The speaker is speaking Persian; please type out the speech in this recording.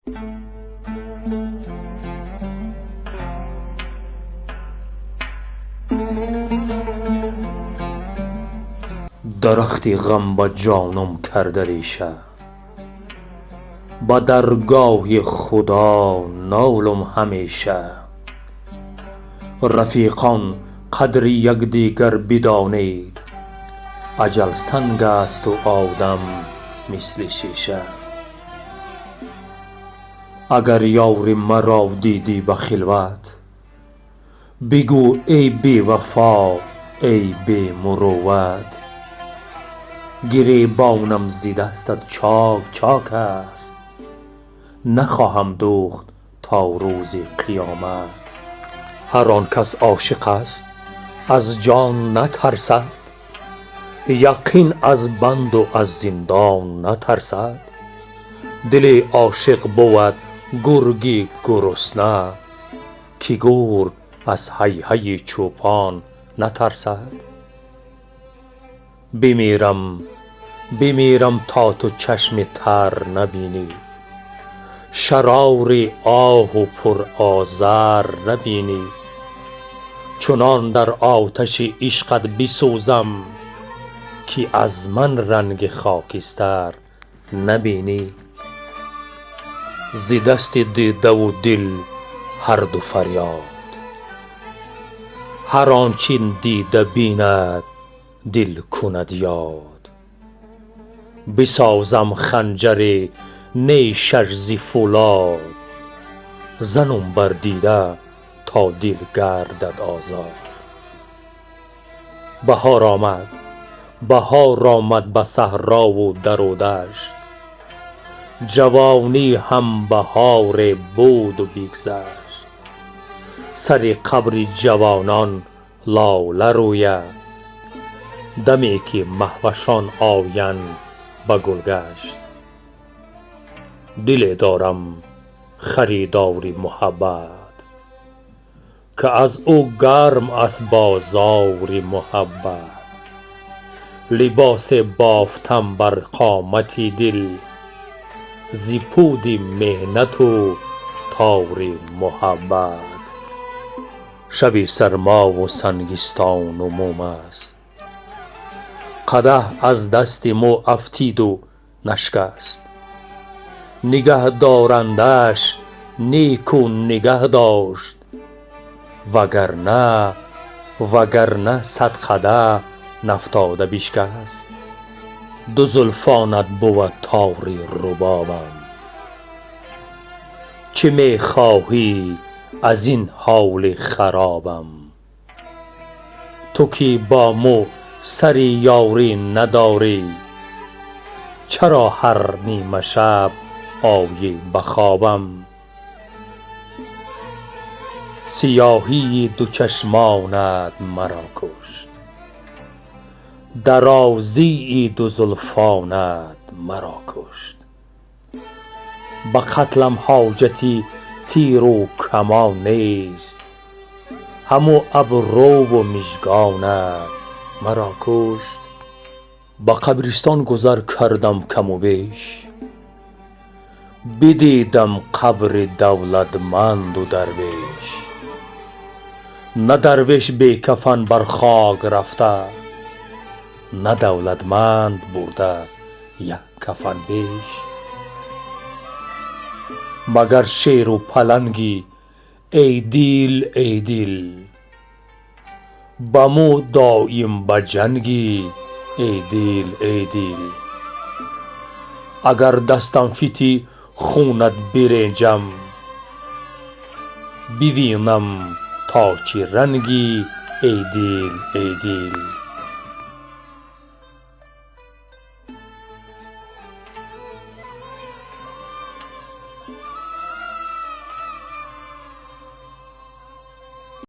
درختی غم به جانم کرده ریشه، به درگاه خدا نالم همیشه. رفیقان قدر یکدیگر بدانید، اجل سنگ است و آدم مثل شیشه. اگر یار مرا دیدی به خلوت، بگو ای بی وفا ای بی مروت. گریبانم ز دستت چاک چاک است، نخواهم دوخت تا روز قیامت. هر آن کس عاشق است از جان نترسد، یقین از بند و از زندان نترسد. دل عاشق بود گرگ گرسنه، که گرگ از هی هی چوپان نترسد. بمیرم تا تو چشم تر نبینی، شرار آه و پر آذر نبینی. چنان در آتش عشقت بسوزم، که از من رنگ خاکستر نبینی. ز دست دیده و دل هر دو فریاد، هر آنچه دیده بیند دل کند یاد. بسازم خنجر نیشش ز فولاد، زنم بر دیده تا دل گردد آزاد. بهار آمد به صحرا و در و دشت، جوانی هم بهار بود و بگذشت. سر قبر جوانان لاله روید، دمی که مهوشان آیند به گلگشت. دل دارم خریدار محبت، که از او گرم است بازار محبت. لباس بافتم بر قامت دل، ز پود محنت و تار محبت. شب سرما و سنگستان و موم است، قدح از دست مو افتید و نشکست. نگه دارندش نیکو نگه داشت، وگرنه صد قدح نفتاده بشکست. دو زلفانت بود تار ربابم، چه می خواهی از این حال خرابم. تو که با مو سر یاری نداری، چرا هر نیمه شب آیی به خوابم. سیاهی دو چشمانت مرا کشت، درازی دو زلفانت مرا کشت. به قتلم حاجتی تیر و کمان نیست، همو ابرو و مژگانت مرا کشت. به قبرستان گذر کردم کم و بیش، بدیدم قبر دولتمند و درویش. نه درویش بی کفن بر خاک رفته، نه دولتمند برده یک کفن بیش. مگر شیر و پلنگی ای دل بمو دایم به جنگی ای دل. اگر دستم فیتی خونت برنجم، ببینم تا چه رنگی ای دل.